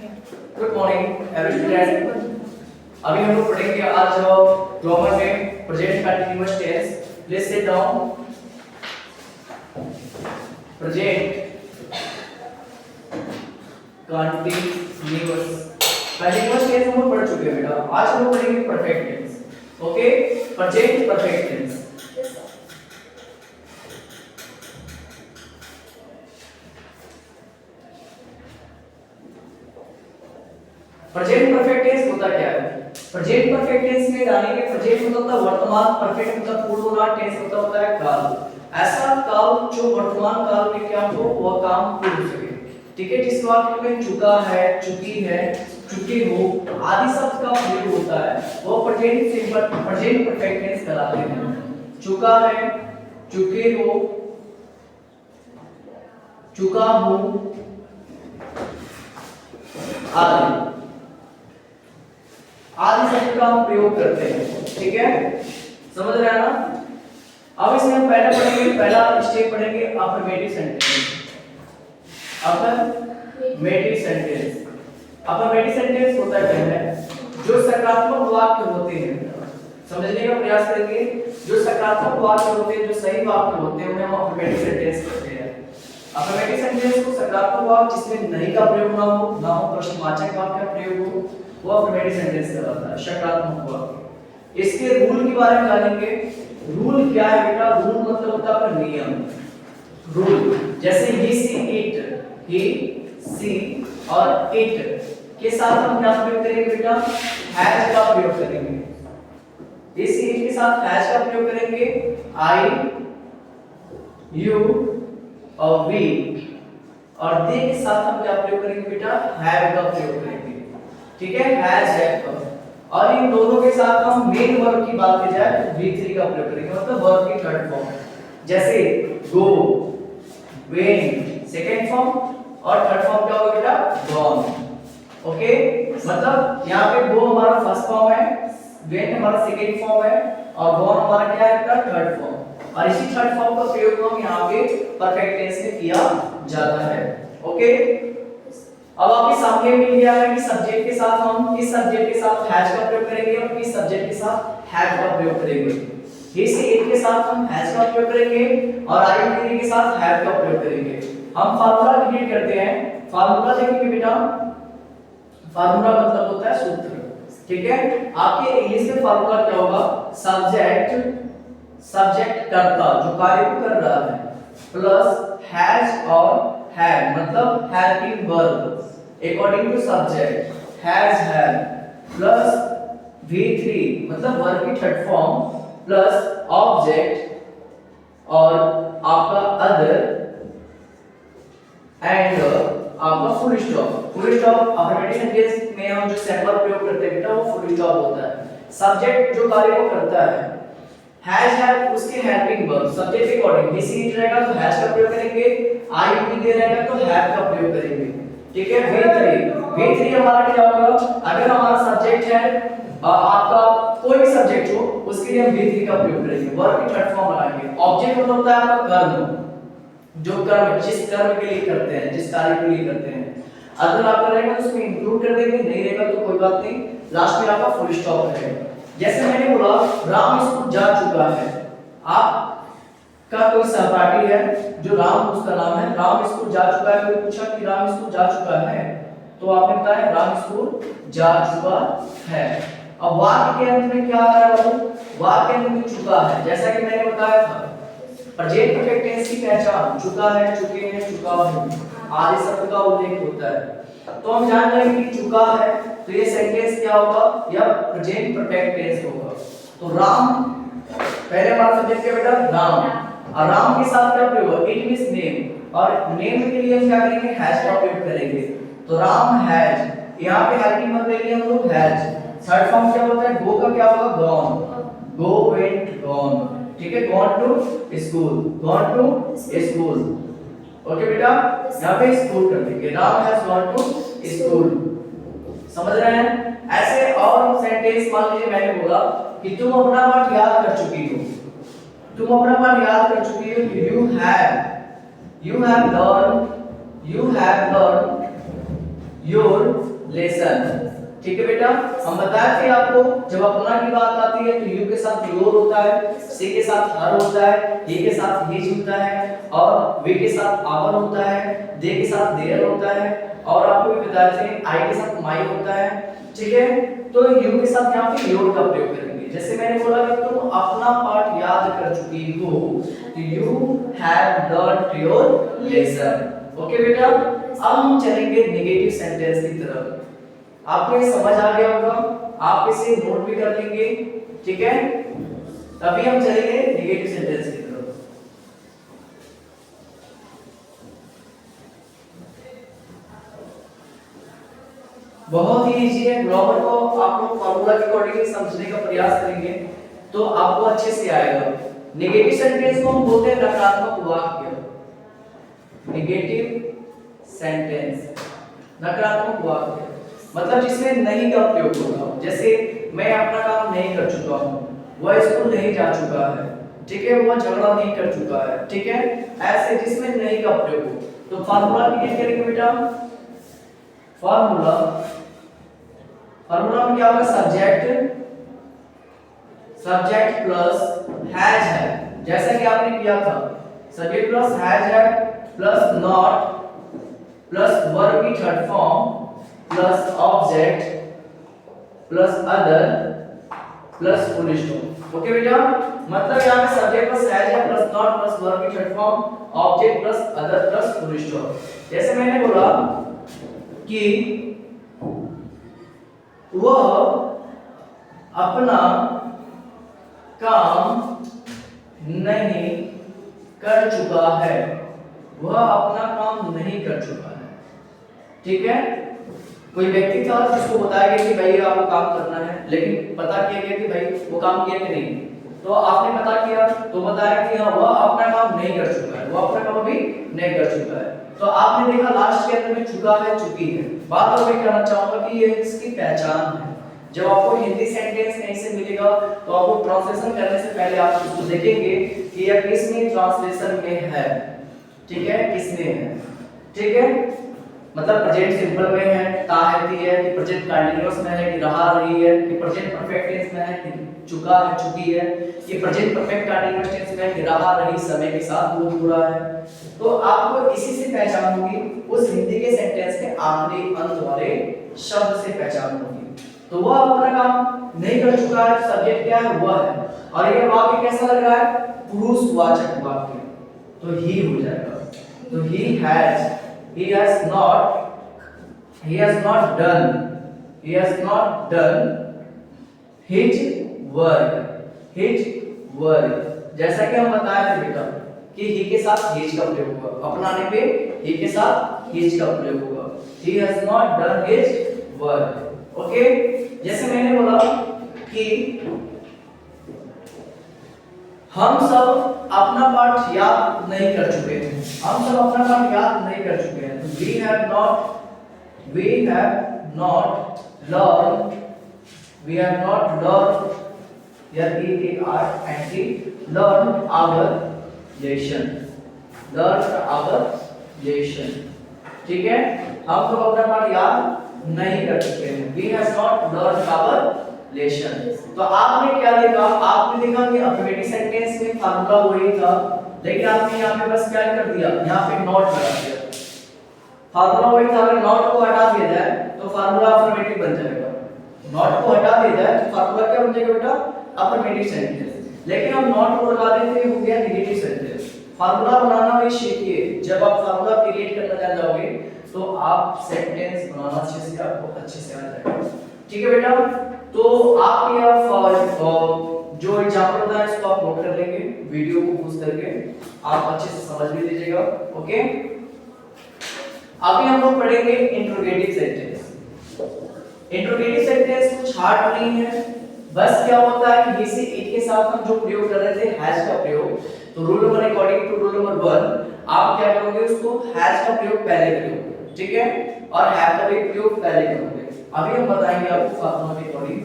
Good morning every student. अभी हम लोग पढ़ेंगे आज ग्रामर में present continuous tense. Please sit down. Present continuous tense हम लोग पढ़ चुके हैं बेटा। आज हम लोग पढ़ेंगे perfect tense. Okay, present perfect tense. Present perfect tense होता क्या है? प्रेजेंट परफेक्ट टेंस में जानेंगे। प्रेजेंट होता है वर्तमान, परफेक्ट मतलब पूर्ववर्ती, टेंस होता है काल। ऐसा काल जो वर्तमान काल में क्या हो वह काम पूर्ण सके। ठीक है, जिस वाक्य में चुका है, चुकी है, चुके हो आदि शब्द का प्रयोग होता है वो present simple present perfect tense कहलाते हैं। चुका है, चुके हो, चुका हो आदि शब्द का हम प्रयोग करते हैं। ठीक है, समझ रहे हैं ना? अब इसमें हम पहले पढ़ेंगे, पहला स्टेप पढ़ेंगे affirmative sentence. Affirmative sentence, affirmative sentence होता क्या है? जो सकारात्मक वाक्य होते हैं, समझने का प्रयास करेंगे। जो सकारात्मक वाक्य होते हैं, जो सही वाक्य होते हैं उन्हें हम अफर्मेटिव सेंटेंस कहते हैं। अफर्मेटिव सेंटेंस को सकारात्मक वाक्य जिसमें नहीं का प्रयोग ना हो प्रश्नवाचक वाक्य का प्रयोग हो वो अफर्मेटिव सेंटेंस कहलाता है, सकारात्मक वाक्य। इसके रूल के बारे में जानेंगे। रूल क्या है बेटा? रूल मतलब होता है आपका नियम। रूल जैसे ही सी और इट के साथ हम क्या प्रयोग करेंगे बेटा? हैज का प्रयोग करेंगे। इस इट के साथ हैज का प्रयोग करेंगे। आई, यू और वी और दे के साथ हम क्या प्रयोग करेंगे बेटा? हैव का प्रयोग करेंगे। ठीक है, हैज हैव का। और इन दोनों के साथ हम मेन वर्ब की बात की जाए तो V3 का प्रयोग करेंगे, मतलब वर्ब की थर्ड फॉर्म। जैसे गो, वेंट सेकंड फॉर्म और थर्ड फॉर्म क्या होगा बेटा? गॉन। ओके, मतलब यहाँ पे गो हमारा फर्स्ट फॉर्म है, वेंट हमारा सेकंड फॉर्म है और गॉन हमारा क्या है बेटा? Third form. और इसी थर्ड फॉर्म का प्रयोग हम यहाँ पे परफेक्ट टेंस में किया जाता है। ओके, अब आपके सामने मिल गया है कि सब्जेक्ट के साथ हम इस सब्जेक्ट के साथ हैज का प्रयोग करेंगे और इस सब्जेक्ट के साथ हैव का प्रयोग करेंगे। इस इट के साथ हम हैज का प्रयोग करेंगे और आई के साथ हैव का प्रयोग करेंगे। हम फार्मूला क्रिएट करते हैं। फार्मूला देखेंगे बेटा। फार्मूला मतलब होता है सूत्र। ठीक है, आपके इंग्लिश में फार्मूला क्या होगा? सब्जेक्ट कर्ता जो कार्य को कर रहा है प्लस हैज और हैव मतलब helping verb according to subject has have plus V3 मतलब वर्ब की थर्ड फॉर्म प्लस ऑब्जेक्ट और आपका अदर एंड आपका full stop. Full stop affirmative sentence में हम जो सिंबल प्रयोग करते हैं बेटा वो फुल स्टॉप होता है। सब्जेक्ट जो कार्य को करता है, हैज हैव उसके हेल्पिंग वर्ब सब्जेक्ट के अकॉर्डिंग इसी रहेगा तो हैज का प्रयोग करेंगे, आई भी दे रहेगा तो हैव का प्रयोग करेंगे। ठीक है, V3 हमारा क्या होगा? अगर हमारा सब्जेक्ट है आपका कोई भी सब्जेक्ट हो उसके लिए हम V3 का प्रयोग करेंगे, वर्ब की थर्ड फॉर्म लगाएंगे। ऑब्जेक्ट मतलब होता है आपका कर्म, जो कर्म जिस कर्म के लिए करते हैं, जिस कार्य के लिए करते हैं। अगर आपका रहेगा तो उसमें इंक्लूड कर देंगे, नहीं रहेगा तो कोई बात नहीं, लास्ट में आपका फुल स्टॉप रहेगा। जैसे मैंने बोला राम स्कूल जा चुका है। आप का कोई सहपाठी है जो राम उसका नाम है, राम स्कूल जा चुका है। कोई पूछा कि राम स्कूल जा चुका है तो आपने बताया राम स्कूल जा चुका है। अब वाक्य के अंत में क्या आ रहा है बाबू? वाक्य के अंत में चुका है। जैसा कि मैंने बताया था प्रेजेंट परफेक्ट टेंस की पहचान चुका है, चुके हैं, चुका हूं आदि शब्द का उल्लेख होता है। तो हम जान रहे हैं कि चुका है तो ये सेंटेंस क्या होगा? यह प्रेजेंट परफेक्ट टेंस होगा। तो राम पहले हमारा सब्जेक्ट क्या बेटा? राम। और राम के साथ क्या प्रयोग होगा? इट मींस नेम और नेम के लिए हम क्या करेंगे? हैज का प्रयोग करेंगे। तो राम हैज, यहां पे हेल्पिंग वर्ब लेंगे हम लोग हैज। थर्ड फॉर्म क्या होता है? गो का क्या होगा? गॉन। Go went gone. ठीक है, gone to school, gone to school. Okay बेटा, यहां पे स्कूल कर देंगे। Ram has gone to school. समझ रहे हैं? ऐसे और सेंटेंस मान लीजिए मैंने बोला कि तुम अपना पाठ याद कर चुकी हो, तुम अपना पाठ याद कर चुकी हो। you have learned your lesson. ठीक है बेटा, हम बताए थे आपको जब अपना की बात आती है तो यू के साथ योर होता है, सी के साथ हर होता है, ही के साथ हिज होता है, और वे के साथ आवर होता है, दे के साथ देयर होता है, और आपको भी बताए थे आई के साथ माई होता है। ठीक है, तो यू के साथ यहाँ पे योर का प्रयोग करेंगे। जैसे मैंने बोला कि तुम अपना पाठ याद कर चुकी हो, तो you have learned your lesson. Okay बेटा, अब हम चलेंगे नेगेटिव सेंटेंस की तरफ। आपको ये समझ आ गया होगा, आप इसे नोट भी कर लेंगे। ठीक है, तभी हम चलेंगे नेगेटिव सेंटेंस की तरफ। बहुत ही इजी है, ग्रामर को आप लोग फॉर्मूला के अकॉर्डिंग समझने का प्रयास करेंगे तो आपको अच्छे से आएगा। नेगेटिव सेंटेंस को हम बोलते हैं नकारात्मक वाक्य। नेगेटिव सेंटेंस, नकारात्मक वाक्य मतलब जिसमें नहीं का प्रयोग होगा। जैसे मैं अपना काम नहीं कर चुका हूं, वह स्कूल नहीं जा चुका है, ठीक है, वह झगड़ा नहीं कर चुका है। ठीक है, ऐसे जिसमें नहीं का प्रयोग हो। तो फार्मूला क्रिएट करेंगे बेटा। फार्मूला में क्या होगा? सब्जेक्ट प्लस हैज है, जैसा कि आपने किया था। सब्जेक्ट प्लस हैज है प्लस नॉट प्लस वर्ब की third form plus object plus other plus full stop. Okay बेटा, मतलब यहाँ पे सब्जेक्ट प्लस हैज है प्लस नॉट प्लस वर्ब की third form object plus other plus full stop. जैसे मैंने बोला कि वह अपना काम नहीं कर चुका है, वह अपना काम नहीं कर चुका है। ठीक है, कोई व्यक्ति था जिसको बताया गया कि भाई आपको काम करना है, लेकिन पता किया गया कि भाई वो काम किया कि नहीं, तो आपने पता किया तो बताया कि हाँ वह अपना काम नहीं कर चुका है, वो अपना काम अभी नहीं कर चुका है। तो आपने देखा लास्ट के अंदर में चुका है, चुकी है। बात और मैं कहना चाहूंगा कि ये इसकी पहचान है। जब आपको हिंदी सेंटेंस कहीं से मिलेगा तो आपको ट्रांसलेशन करने से पहले आप उसको देखेंगे कि यह किस में ट्रांसलेशन में है। ठीक है, किस में है। ठीक है, मतलब प्रेजेंट सिंपल में है, ता है, कि प्रेजेंट कंटीन्यूअस में है, कि रहा रही है, कि प्रेजेंट परफेक्ट टेंस में है, कि चुका है चुकी है, कि प्रेजेंट परफेक्ट कंटीन्यूअस टेंस में है, कि रहा रही समय के साथ वो हो रहा है। तो आपको इसी से पहचान होगी, उस हिंदी के सेंटेंस के आखिरी अंत वाले शब्द से पहचान होगी। तो वह अपना काम नहीं कर चुका है, सब्जेक्ट क्या है? वह है। और ये वाक्य कैसा लग रहा है? पुरुषवाचक वाक्य, तो ही हो जाएगा। तो he has not done his work। जैसा कि हम बताए थे बेटा कि he के साथ his का प्रयोग होगा, अपनाने पे he के साथ his का प्रयोग होगा। he has not done his work। Okay, जैसे मैंने बोला कि हम सब अपना पाठ याद नहीं कर चुके हैं, हम सब अपना पाठ याद नहीं कर चुके हैं। तो we have not learned learned our lesson। ठीक है, हम सब अपना पाठ याद नहीं कर चुके हैं। we have not learned our lesson। तो आपने क्या देखा? आपने देखा कि अफर्मेटिव सेंटेंस में फार्मूला वही था, लेकिन आपने यहाँ पे बस क्या कर दिया? यहाँ पे नॉट लगा दिया। फार्मूला वही था, अगर नॉट को हटा दिया जाए तो फार्मूला अफर्मेटिव बन जाएगा। नॉट को हटा दिया जाए तो फार्मूला क्या बन जाएगा बेटा? Affirmative sentence. लेकिन हम नॉट को लगा देते हो गया नेगेटिव सेंटेंस। फार्मूला बनाना भी सीखिए। जब आप फार्मूला क्रिएट करना जान जाओगे तो आप सेंटेंस बनाना अच्छे से आ जाएगा। ठीक है बेटा, तो आप यह जो एग्जांपल था इसको आप नोट कर लेंगे, वीडियो को पॉज करके आप अच्छे से समझ भी लीजिएगा। ओके, अभी हम लोग पढ़ेंगे इंट्रोगेटिव सेंटेंस। इंट्रोगेटिव सेंटेंस कुछ हार्ड नहीं है, बस क्या होता है कि जैसे इट के साथ हम जो प्रयोग कर रहे थे हैज का प्रयोग, तो rule number according to rule number 1 आप क्या करोगे? उसको हैज का प्रयोग पहले करोगे, ठीक है, और हैव का भी प्रयोग पहले करोगे। अभी हम बताएंगे आपको फार्मूला के अकॉर्डिंग।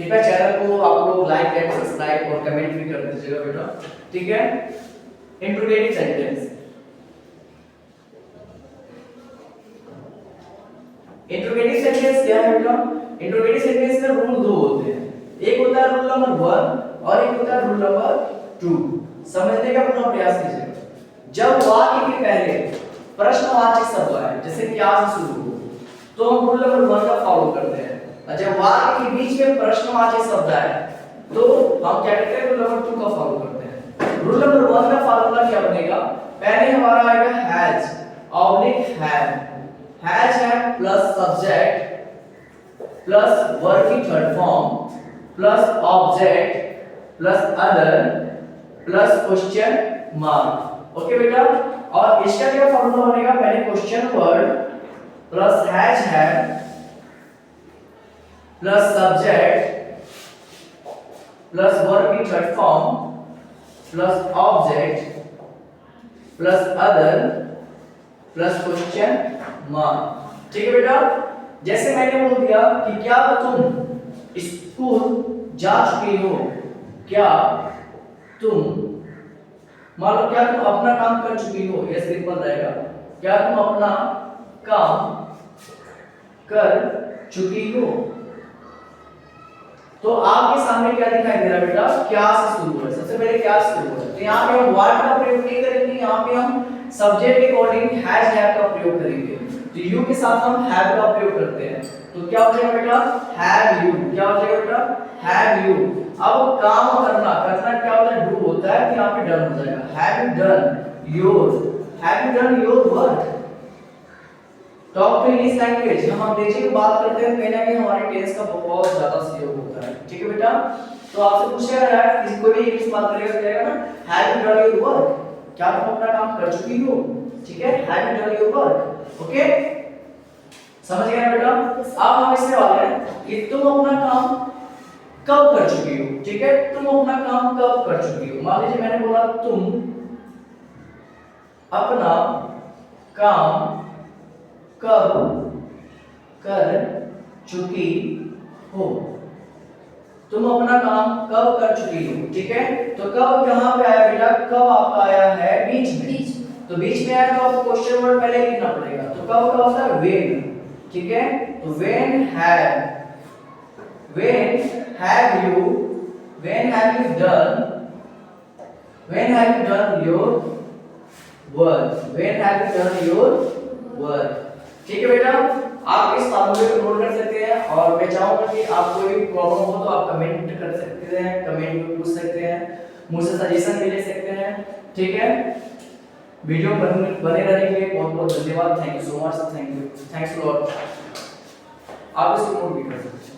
कृपया चैनल को आप लोग लाइक एंड सब्सक्राइब और कमेंट भी कर दीजिएगा बेटा, ठीक है। इंट्रोगेटिव सेंटेंस, इंट्रोगेटिव सेंटेंस क्या है बेटा? इंट्रोगेटिव सेंटेंस में रूल दो होते हैं, एक होता है रूल नंबर 1 और एक होता है रूल नंबर 2। समझने का पूरा प्रयास कीजिएगा। जब वाक्य के पहले प्रश्नवाचक शब्द आए, जैसे क्या से शुरू हो, तो हम रूल नंबर 1 का फॉलो करते हैं, और जब वाक्य के बीच में प्रश्नवाचक शब्द आए तो हम क्या करते हैं? रूल नंबर 2 का फॉलो करते हैं। रूल नंबर 1 का फार्मूला क्या बनेगा? पहले हमारा आएगा हैज ऑब्लिक हैव, हैज है प्लस सब्जेक्ट प्लस वर्ब की third form plus object plus other plus question mark. Okay बेटा, और इसका क्या फॉर्मूला बनेगा? पहले क्वेश्चन वर्ड प्लस हैज है प्लस सब्जेक्ट प्लस वर्ब की third form plus object plus other plus question mark. ठीक है बेटा, जैसे मैंने बोल दिया कि क्या तुम स्कूल जा चुके हो, क्या तुम, मान लो क्या तुम अपना काम कर चुकी हो, यह सिंपल रहेगा। क्या तुम अपना काम कर चुकी हो, तो आपके सामने क्या दिखाई दे रहा है बेटा? क्या से शुरू है, सबसे पहले क्या से शुरू है, तो यहाँ पे हम व्हाट का प्रयोग नहीं करेंगे, यहाँ पे हम सब्जेक्ट के अकॉर्डिंग हैज हैव का प्रयोग करेंगे। तो यू के साथ हम हैव का प्रयोग करते हैं, तो क्या हो जाएगा बेटा? Have you. क्या हो जाएगा बेटा? Have you. अब काम करना, करना क्या होता है? डू होता है, तो यहाँ पे डन हो जाएगा। Have you done your work? Talk to English language, हम अंग्रेजी की बात करते हैं, कहीं ना कहीं हमारे टेंस का बहुत ज्यादा सहयोग होता है। ठीक है बेटा, तो आपसे पूछा जा रहा है, किसी को भी इंग्लिश बात करेगा तो कहेगा ना have you done your work, क्या तुम अपना काम कर चुकी हो? ठीक है, have you done your work. Okay, समझ गए बेटा? अब हम इससे वाले हैं कि तुम अपना काम कब कर चुकी हो। ठीक है, तुम अपना काम कब कर चुकी हो। मान लीजिए मैंने बोला तुम अपना काम कब कर चुकी हो, तुम अपना काम कब कर चुकी हो। ठीक है, तो कब कहां पे आया बेटा? कब आपका आया है बीच में, तो बीच में आया तो आपको क्वेश्चन वर्ड पहले लिखना पड़ेगा। तो कब का होता है? व्हेन। ठीक है, तो when have you done your work? ठीक है बेटा, आप इस फॉर्मूले को नोट कर सकते हैं, और मैं चाहूंगा कि आप कोई भी प्रॉब्लम हो तो आप कमेंट कर सकते हैं, कमेंट में पूछ सकते हैं, मुझसे सजेशन भी ले सकते हैं। ठीक है, वीडियो बने रहने के लिए बहुत बहुत धन्यवाद। Thank you so much, thanks lot. आप इसको नोट भी कर सकते हैं।